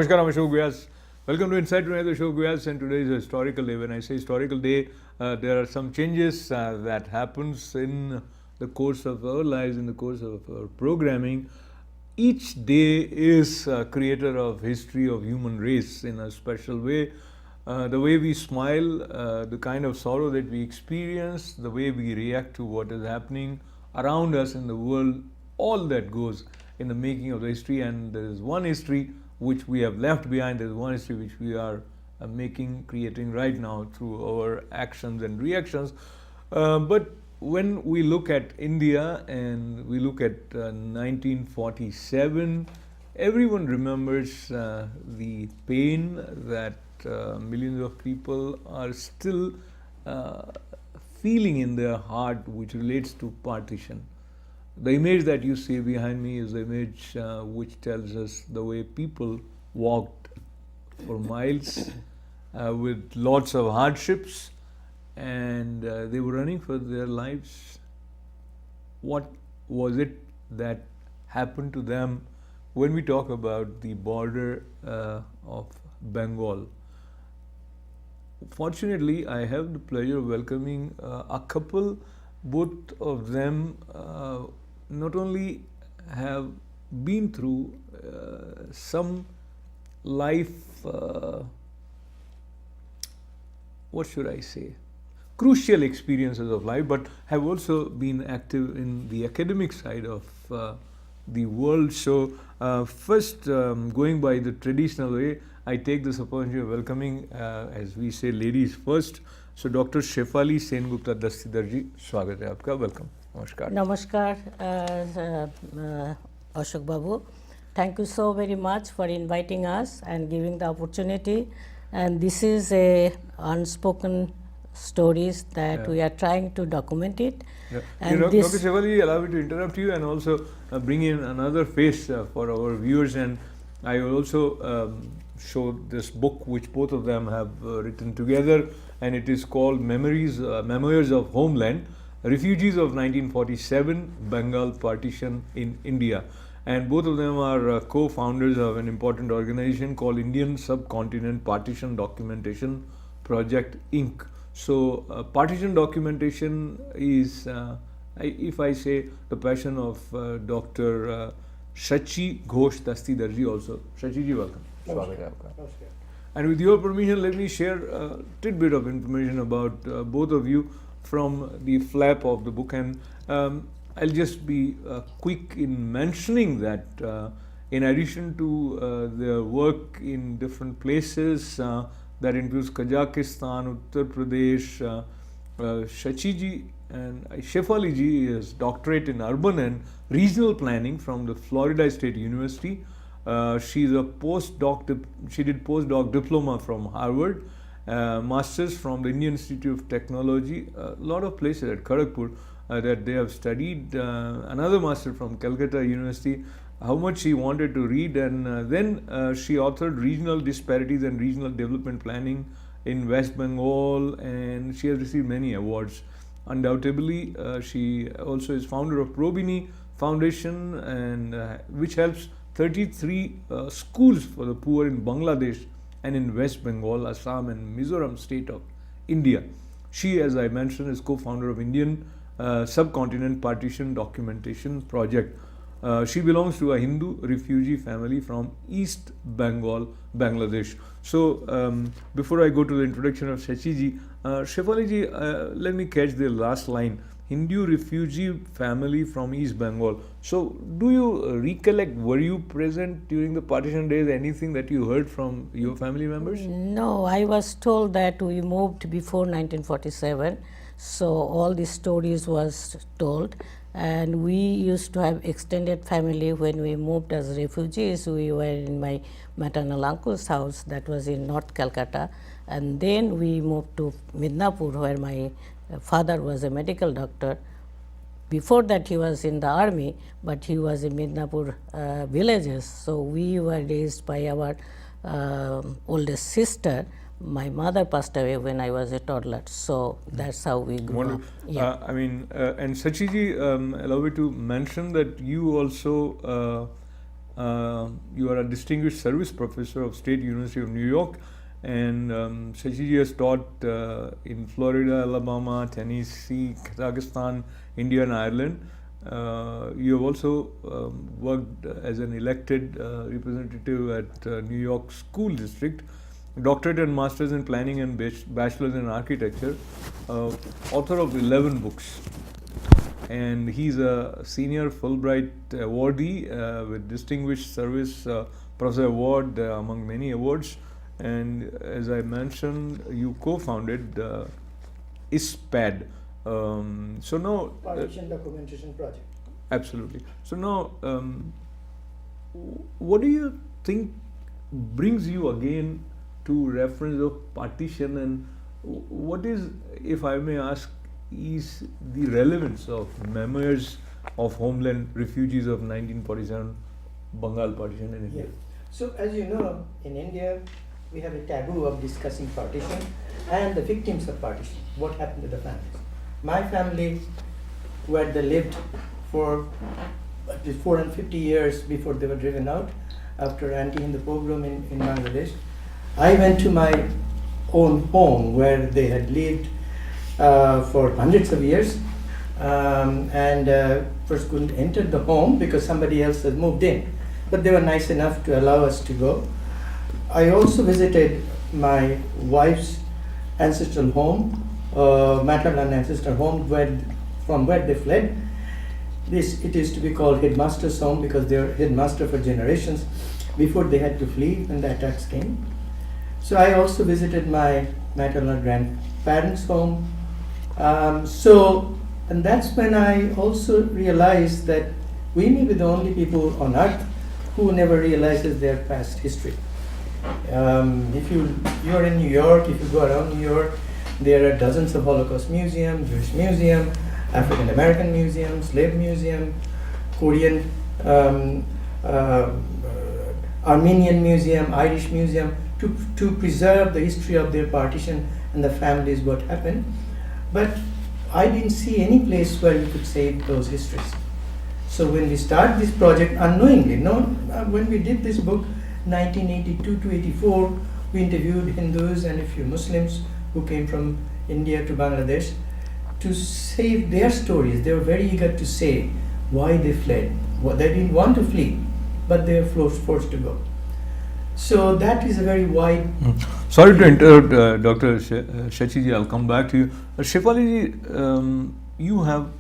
Namaskar, I'm Ashok Vyas. Welcome to Insight with Ashok Vyas, and today is a historical day. When I say historical day, there are some changes that happens in the course of our lives, in the course of our programming. Each day is a creator of history of human race in a special way. The way we smile, the kind of sorrow that we experience, the way we react to what is happening around us in the world, all that goes in the making of the history. And there is one history which we have left behind, there is one history which we are creating right now through our actions and reactions. But when we look at India and we look at 1947, everyone remembers the pain that millions of people are still feeling in their heart, which relates to partition. The image that you see behind me is the image which tells us the way people walked for miles with lots of hardships, and they were running for their lives. What was it that happened to them when we talk about the border of Bengal? Fortunately, I have the pleasure of welcoming a couple. Both of them not only have been through some life, what should I say, crucial experiences of life, but have also been active in the academic side of the world. So first, going by the traditional way, I take this opportunity of welcoming, as we say, ladies first. So Dr. Shefali Sengupta Dastidar ji, स्वागत है आपका, welcome. Namaskar. Namaskar, Ashok Babu. Thank you so very much for inviting us and giving the opportunity. And this is a unspoken stories that we are trying to document it. Yeah. And Dr. Shefali, allow me to interrupt you and also bring in another face for our viewers. And I will also show this book which both of them have written together, and it is called Memoirs of Homeland, Refugees of 1947, Bengal Partition in India. And both of them are co-founders of an important organization called Indian Subcontinent Partition Documentation Project, Inc. So partition documentation is, if I say, the passion of Dr. Shachi Ghosh Dastidar ji also. Shachi ji, welcome. And with your permission, let me share a tidbit of information about both of you from the flap of the book. And I'll just be quick in mentioning that in addition to their work in different places, that includes Kazakhstan, Uttar Pradesh, Shachi ji and Shefali ji is doctorate in urban and regional planning from the Florida State University. She's a she did postdoc diploma from Harvard, masters from the Indian Institute of Technology, a lot of places at Kharagpur that they have studied, another master from Calcutta University. How much she wanted to read, and then she authored Regional Disparities and Regional Development Planning in West Bengal, and she has received many awards. Undoubtedly, she also is founder of Probini Foundation, and which helps 33 schools for the poor in Bangladesh and in West Bengal, Assam and Mizoram state of India. She, as I mentioned, is co-founder of Indian Subcontinent Partition Documentation Project. She belongs to a Hindu refugee family from East Bengal, Bangladesh. So before I go to the introduction of Shachi ji, Shefali ji, let me catch the last line. Hindu refugee family from East Bengal. So do you recollect, were you present during the partition days, anything that you heard from your family members? No, I was told that we moved before 1947. So all these stories was told. And we used to have extended family when we moved as refugees. We were in my maternal uncle's house that was in North Calcutta, and then we moved to Midnapur where my father was a medical doctor. Before that he was in the army, but he was in Midnapur villages. So we were raised by our oldest sister. My mother passed away when I was a toddler, so that's how we grew up. Yeah. And Shachi ji, allow me to mention that you also You are a distinguished service professor of State University of New York, and Shachiji has taught in Florida, Alabama, Tennessee, Kazakhstan, India, and Ireland. You have also worked as an elected representative at New York School District, doctorate and master's in planning and bachelor's in architecture, author of 11 books. And he's a senior Fulbright awardee with Distinguished Service Professor Award among many awards. And as I mentioned, you co-founded ISPAD. So now Partition Documentation Project. Absolutely. So now, what do you think brings you again to reference of partition, and what is, if I may ask, is the relevance of memoirs of homeland refugees of 1947 Bengal Partition in India? Yeah. So as you know, in India, we have a taboo of discussing partition and the victims of partition, what happened to the families. My family, where they lived for at least 450 years before they were driven out after anti-Hindu pogrom in Bangladesh, I went to my own home where they had lived for hundreds of years, and first couldn't enter the home because somebody else had moved in, but they were nice enough to allow us to go. I also visited my wife's ancestral home, maternal ancestral home, from where they fled. It is to be called headmaster's home because they were headmaster for generations before they had to flee when the attacks came. So I also visited my maternal grandparents' home. And that's when I also realized that we may be the only people on earth who never realizes their past history. If you're in New York, if you go around New York, there are dozens of Holocaust museums, Jewish museum, African American museum, slave museum, Korean, Armenian museum, Irish museum, to preserve the history of their partition and the families, what happened. But I didn't see any place where we could save those histories. So when we started this project unknowingly, when we did this book, 1982 to 84, we interviewed Hindus and a few Muslims who came from India to Bangladesh to save their stories. They were very eager to say why they fled. They didn't want to flee, but they were forced to go. So that is a very wide... Sorry to interrupt, Dr. Shachiji, I'll come back to you. Shefali, you have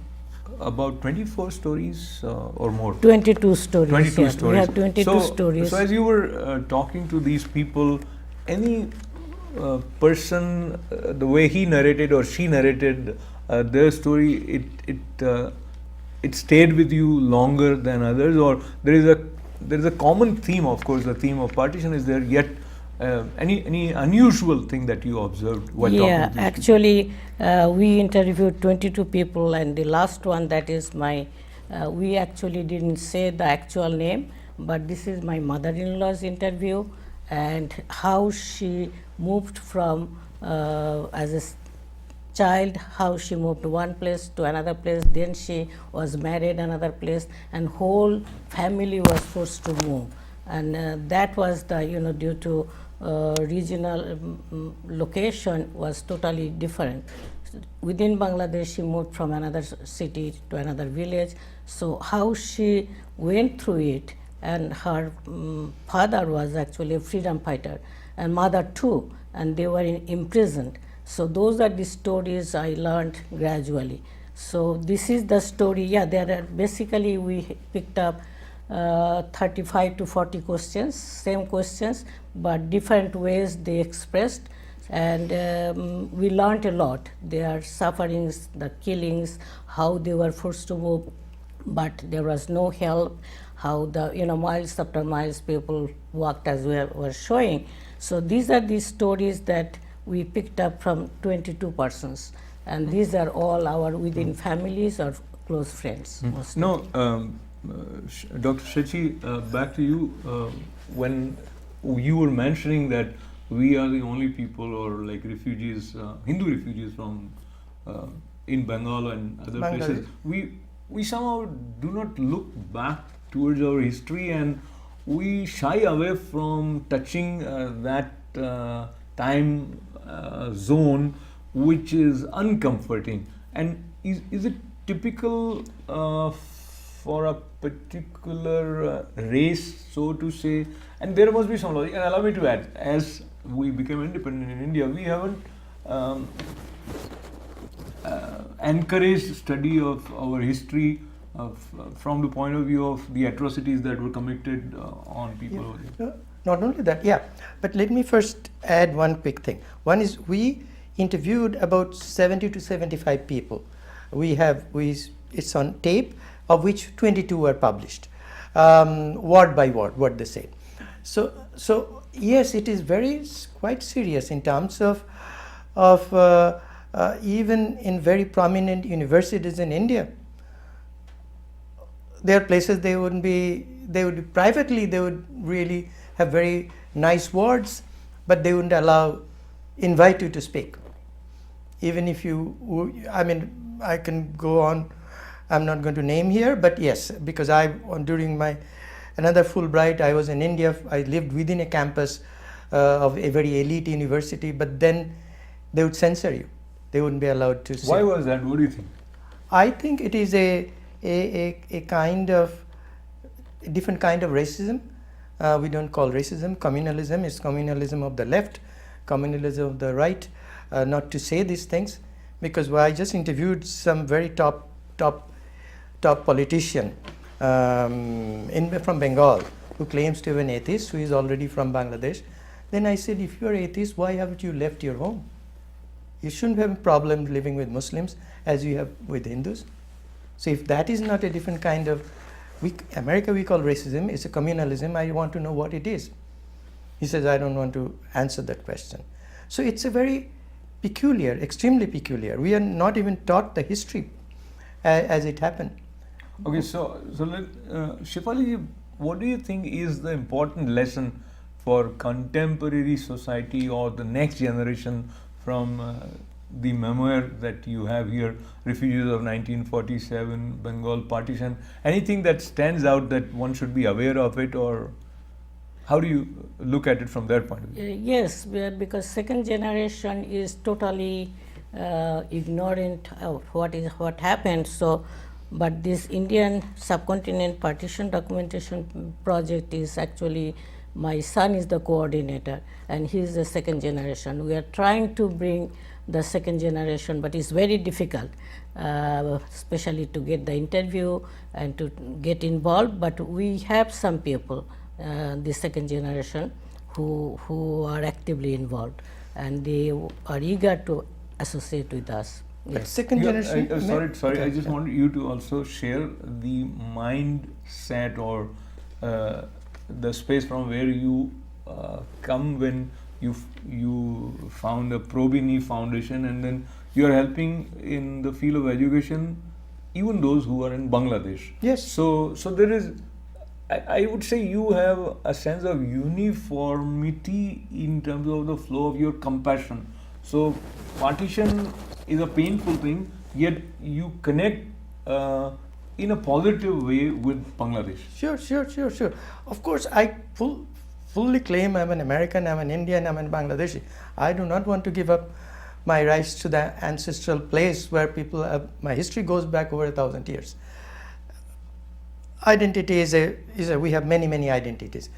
about 24 stories or more? 22 stories. 22 yeah. stories. We have 22 stories. So as you were talking to these people, any person, the way he narrated or she narrated their story, it stayed with you longer than others, or there is a common theme? Of course, the theme of partition is there, yet any unusual thing that you observed while talking to these actually, we interviewed 22 people, and the last one, that is my, we actually didn't say the actual name, but this is my mother-in-law's interview, and how she moved from as a child, how she moved one place to another place, then she was married another place, and whole family was forced to move, and that was the due to regional location was totally different. Within Bangladesh, she moved from another city to another village. So how she went through it, and her father was actually a freedom fighter, and mother too, and they were imprisoned. So those are the stories I learned gradually. So this is the story. Yeah, there are basically we picked up 35 to 40 questions, same questions, but different ways they expressed, and we learned a lot. Their sufferings, the killings, how they were forced to move, but there was no help. How the miles after miles people walked, as we were showing. So these are the stories that we picked up from 22 persons, and these are all our within families or close friends. Mostly. No, Dr. Shachi, back to you. When you were mentioning that we are the only people, or like refugees, Hindu refugees from in Bengal and other places, we somehow do not look back towards our history, and we shy away from touching that time zone which is uncomforting. And is it typical for a particular race, so to say? And there must be some logic. And allow me to add, as we became independent in India, we haven't encouraged study of our history from the point of view of the atrocities that were committed on people over there. Not only that, yeah, but let me first add one quick thing. One is we interviewed about 70 to 75 people. It's on tape, of which 22 were published, word by word, what they say. So yes, it is quite serious in terms of even in very prominent universities in India. There are places they would privately, they would really have very nice words, but they wouldn't invite you to speak. Even if I can go on, I'm not going to name here, but yes, because during my another Fulbright, I was in India, I lived within a campus of a very elite university, but then they would censor you. They wouldn't be allowed to say. Why was that? What do you think? I think it is a different kind of racism. We don't call racism communalism. It's communalism of the left, communalism of the right. Not to say these things, because I just interviewed some very top politician from Bengal who claims to be an atheist, who is already from Bangladesh. Then I said, if you are atheist, why haven't you left your home? You shouldn't have a problem living with Muslims as you have with Hindus. So if that is not a different kind of, America we call racism, it's a communalism, I want to know what it is. He says, I don't want to answer that question. So it's a very peculiar, extremely peculiar. We are not even taught the history as it happened. Okay, so Shefali, what do you think is the important lesson for contemporary society or the next generation from the memoir that you have here, Refugees of 1947, Bengal Partition? Anything that stands out that one should be aware of it, or how do you look at it from their point of view? Yes, because second generation is totally ignorant of what happened. So, but this Indian subcontinent partition documentation project is actually, my son is the coordinator and he is the second generation. We are trying to bring the second generation, but it's very difficult, especially to get the interview and to get involved. But we have some people, the second generation, who are actively involved, and they are eager to associate with us. But second generation. Sorry. I just want you to also share the mindset or the space from where you come when you found the Probini Foundation, and then you are helping in the field of education even those who are in Bangladesh. Yes. So there is, I would say, you have a sense of uniformity in terms of the flow of your compassion. So partition is a painful thing, yet you connect in a positive way with Bangladesh. Sure. Of course, I fully claim I'm an American, I'm an Indian, I'm an Bangladeshi. I do not want to give up my rights to the ancestral place where people have, my history goes back over 1,000 years. Identity we have many identities.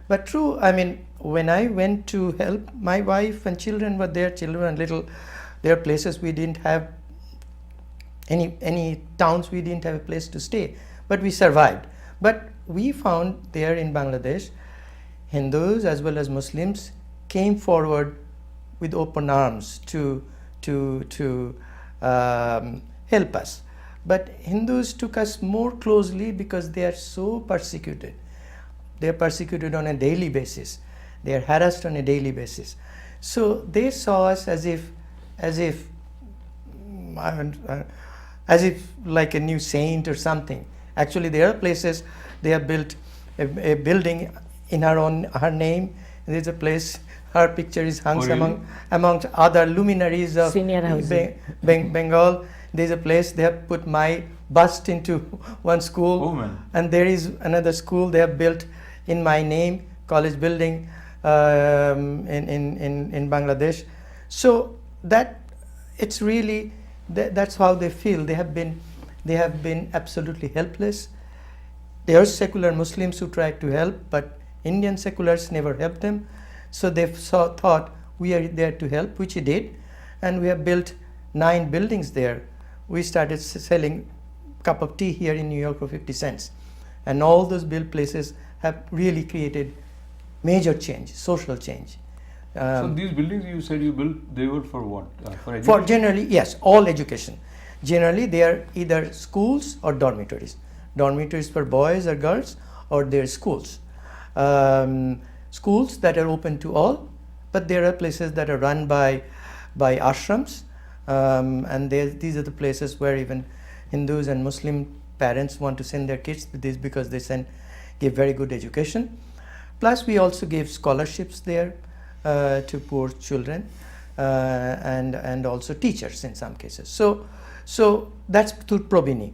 But true, I mean, when I went to help, my wife and children were there, there are places we didn't have, any towns we didn't have a place to stay, but we survived. But we found there in Bangladesh, Hindus as well as Muslims came forward with open arms to help us. But Hindus took us more closely because they are so persecuted. They are persecuted on a daily basis. They are harassed on a daily basis. So they saw us as if like a new saint or something. Actually, there are places they have built a building in her name. There's a place, her picture is hung amongst other luminaries of Bengal. There's a place they have put my bust into one school, and there is another school they have built in my name, college building in Bangladesh. So that it's really that's how they feel. They have been absolutely helpless. There are secular Muslims who tried to help, but Indian seculars never helped them. So they thought we are there to help, which he did, and we have built 9 buildings there. We started selling cup of tea here in New York for 50 cents, and all those built places have really created major change, social change. So these buildings you said you built, they were for what? For education? For generally, yes, all education. Generally, they are either schools or dormitories. Dormitories for boys or girls, or they're schools. Schools that are open to all, but there are places that are run by ashrams, and these are the places where even Hindus and Muslim parents want to send their kids to this because they give very good education. Plus, we also give scholarships there to poor children, and also teachers in some cases. So that's through Probini.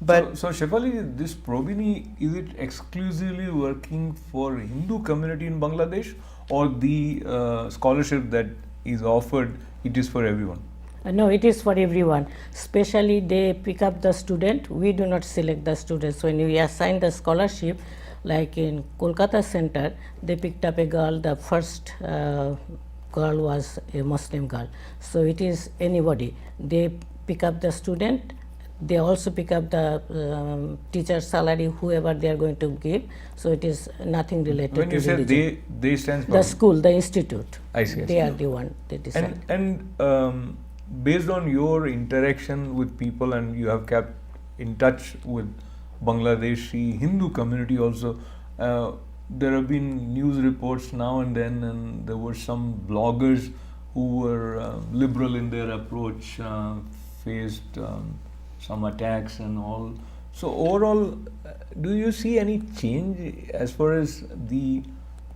But so Shefali, this Probini, is it exclusively working for Hindu community in Bangladesh, or the scholarship that is offered, it is for everyone? No, it is for everyone. Especially they pick up the student. We do not select the students. When we assign the scholarship, like in Kolkata Center, they picked up a girl. The first girl was a Muslim girl. So it is anybody. They pick up the student. They also pick up the teacher salary, whoever they are going to give. So it is nothing related to religion. When you say they stands for? The school, the institute. I see. They are the one they decide. And based on your interaction with people, and you have kept in touch with Bangladeshi Hindu community also, there have been news reports now and then, and there were some bloggers who were liberal in their approach, faced some attacks and all. So overall, do you see any change as far as the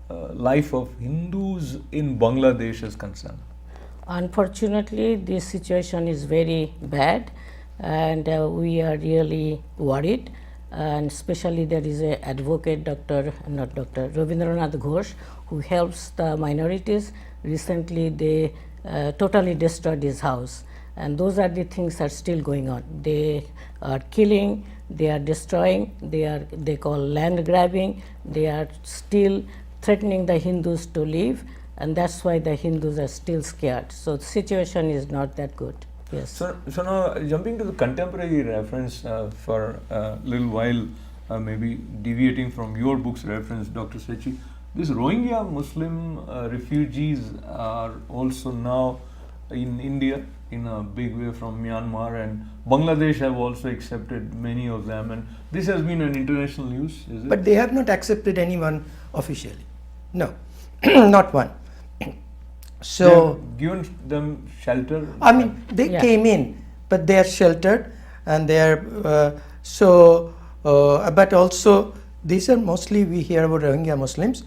life of Hindus in Bangladesh is concerned? Unfortunately, this situation is very bad, and we are really worried. And especially there is a advocate, Rabindranath Ghosh, who helps the minorities. Recently, they totally destroyed his house, and those are the things that are still going on. They are killing, they are destroying, they call land grabbing. They are still threatening the Hindus to leave, and that's why the Hindus are still scared. So the situation is not that good. Yes. So now jumping to the contemporary reference for a little while, maybe deviating from your book's reference, Dr. Sechi, these Rohingya Muslim refugees are also now in India in a big way from Myanmar, and Bangladesh have also accepted many of them, and this has been an international news, is it? But they have not accepted anyone officially. No, not one. So given them shelter. I mean, they came in, but they are sheltered, and they are but also these are mostly, we hear about Rohingya Muslims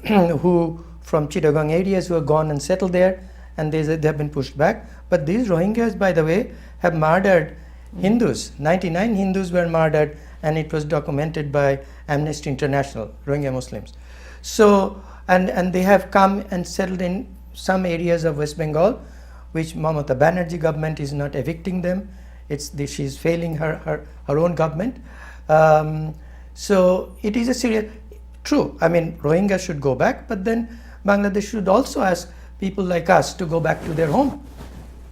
who from Chittagong areas who have gone and settled there, and they have been pushed back. But these Rohingyas, by the way, have murdered Hindus. 99 Hindus were murdered, and it was documented by Amnesty International, Rohingya Muslims. So and they have come and settled in some areas of West Bengal, which Mamata Banerjee government is not evicting them. She is failing her own government. So it is a serious, true. I mean, Rohingya should go back, but then Bangladesh should also ask people like us to go back to their home.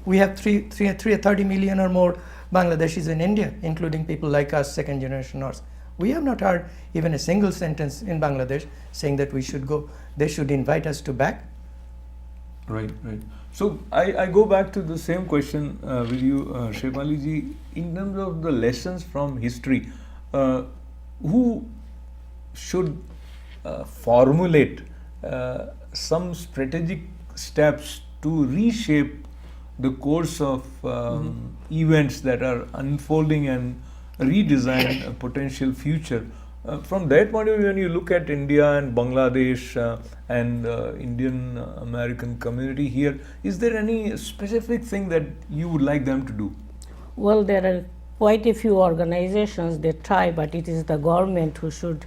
We have 30 million or more Bangladeshis in India, including people like us, second generation North. We have not heard even a single sentence in Bangladesh saying that we should go, they should invite us to back. Right. So I go back to the same question with you, Shefali ji. In terms of the lessons from history, who should formulate some strategic steps to reshape the course of events that are unfolding and redesign a potential future? From that point of view, when you look at India and Bangladesh and Indian American community here, is there any specific thing that you would like them to do? Well, there are quite a few organizations that try, but it is the government who should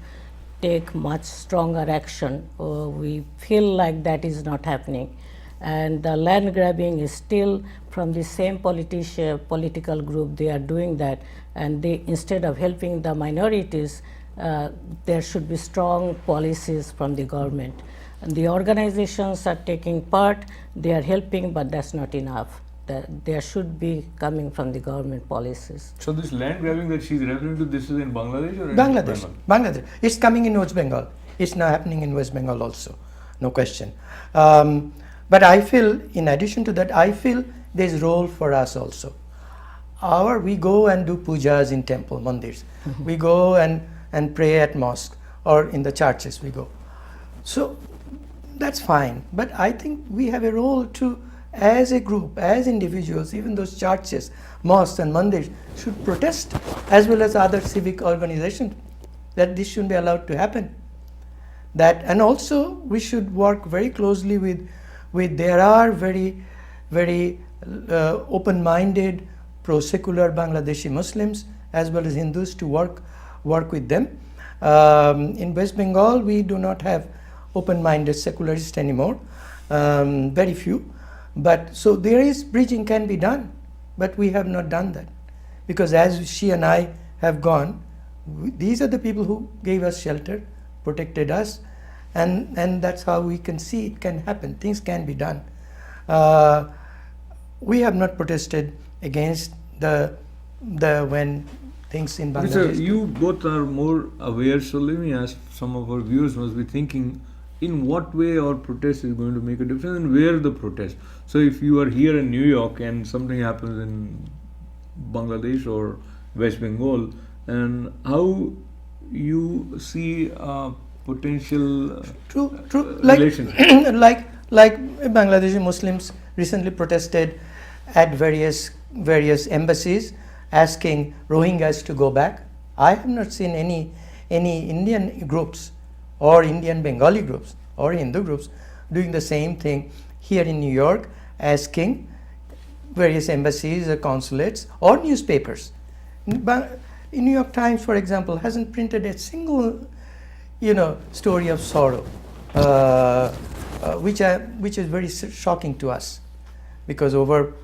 take much stronger action. We feel like that is not happening. And the land grabbing is still from the same political group. They are doing that, and they, instead of helping the minorities, there should be strong policies from the government. And the organizations are taking part, they are helping, but that's not enough. There should be coming from the government policies. So this land grabbing that she's referring to, this is in Bangladesh or in Bangladesh. Bengal? Bangladesh. It's coming in West Bengal. It's now happening in West Bengal also, no question. But I feel, in addition to that, I feel there's role for us also. We go and do pujas in temple, mandirs. We go and pray at mosque or in the churches we go. So that's fine. But I think we have a role to, as a group, as individuals, even those churches, mosques and mandirs should protest, as well as other civic organizations, that this shouldn't be allowed to happen. And also we should work very closely with there are very open-minded, pro-secular Bangladeshi Muslims as well as Hindus to work with them. In West Bengal, we do not have open-minded secularists anymore, very few. But so there is bridging can be done, but we have not done that, because as she and I have gone, these are the people who gave us shelter, protected us, and that's how we can see it can happen. Things can be done. We have not protested against the when things in Bangladesh. Sir, you both are more aware, so let me ask, some of our viewers must be thinking, in what way our protest is going to make a difference and where the protest. So if you are here in New York and something happens in Bangladesh or West Bengal, and how you see potential true relations? like Bangladeshi Muslims recently protested at various embassies asking Rohingyas to go back. I have not seen any Indian groups or Indian Bengali groups or Hindu groups doing the same thing here in New York, asking various embassies or consulates or newspapers. New York Times, for example, hasn't printed a single story of sorrow, which is very shocking to us, because over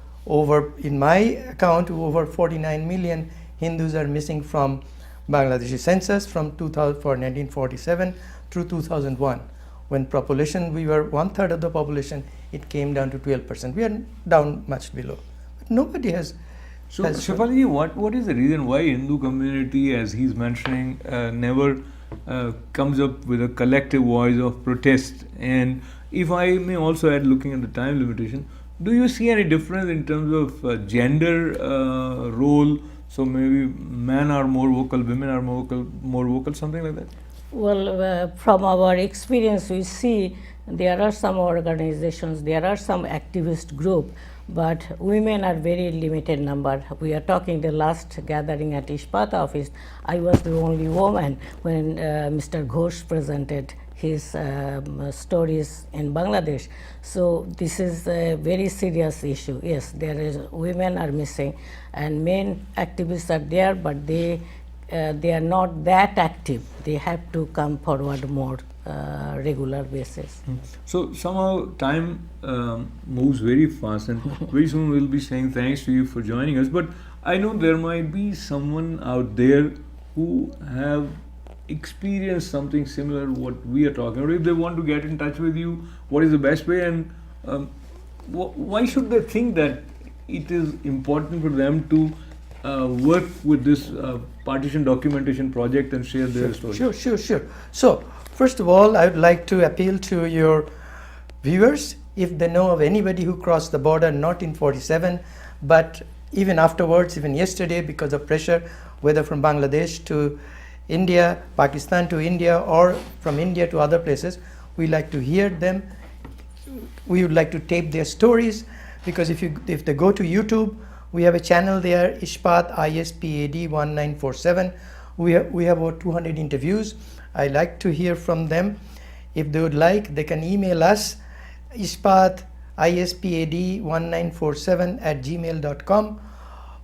in my account over 49 million Hindus are missing from Bangladeshi census from 1947 through 2001. When population, we were 1/3 of the population, it came down to 12%. We are down much below. But nobody has. So, Shefali, what is the reason why Hindu community, as he's mentioning, never comes up with a collective voice of protest? And if I may also add, looking at the time limitation, do you see any difference in terms of gender role? So maybe men are more vocal, women are more vocal, something like that? Well, from our experience, we see there are some organizations, there are some activist group, but women are very limited number. We are talking the last gathering at Ishpat office, I was the only woman when Mr. Ghosh presented his stories in Bangladesh. So this is a very serious issue. Yes, there is women are missing, and men activists are there, but they are not that active. They have to come forward more regular basis. So somehow time moves very fast, and very soon we'll be saying thanks to you for joining us. But I know there might be someone out there who have experienced something similar what we are talking about. If they want to get in touch with you, what is the best way, and why should they think that it is important for them to work with this partition documentation project and share their story? Sure. So first of all, I would like to appeal to your viewers, if they know of anybody who crossed the border not in 47 but even afterwards, even yesterday, because of pressure, whether from Bangladesh to India, Pakistan to India, or from India to other places, we like to hear them. We would like to tape their stories, because if they go to YouTube, we have a channel there, Ishpat ISPAD 1947. We have over 200 interviews. I like to hear from them. If they would like, they can email us, Ishpat ISPAD 1947 @gmail.com,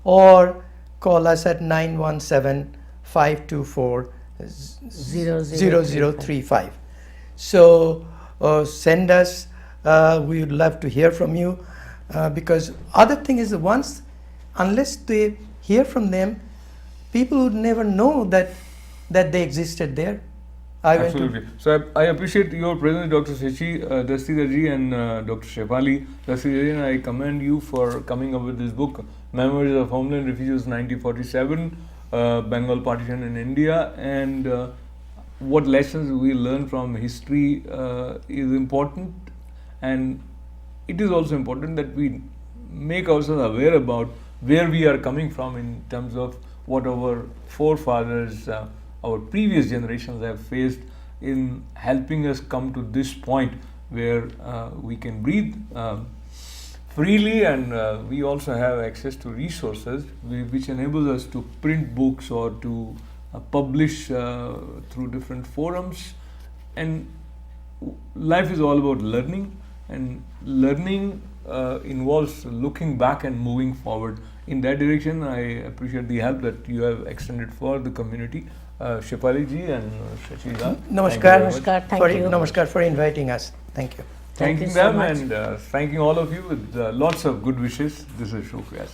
or call us at 917-524 0035. So send us. We would love to hear from you, because other thing is, unless they hear from them, people would never know that they existed there. Absolutely. So I appreciate your presence, Dr. Dastidarji and Dr. Shefali. Dastidarji, and I commend you for coming up with this book, Memories of Homeland Refugees 1947, Bengal Partition in India, and what lessons we learn from history is important, and it is also important that we make ourselves aware about where we are coming from in terms of what our forefathers, our previous generations have faced in helping us come to this point where we can breathe freely, and we also have access to resources which enables us to print books or to publish through different forums. And life is all about learning, and learning involves looking back and moving forward. In that direction, I appreciate the help that you have extended for the community. Shefali ji and Shachida. Namaskar for inviting us. Thank you. Thanking them and thanking all of you with lots of good wishes. This is Ashok Vyas.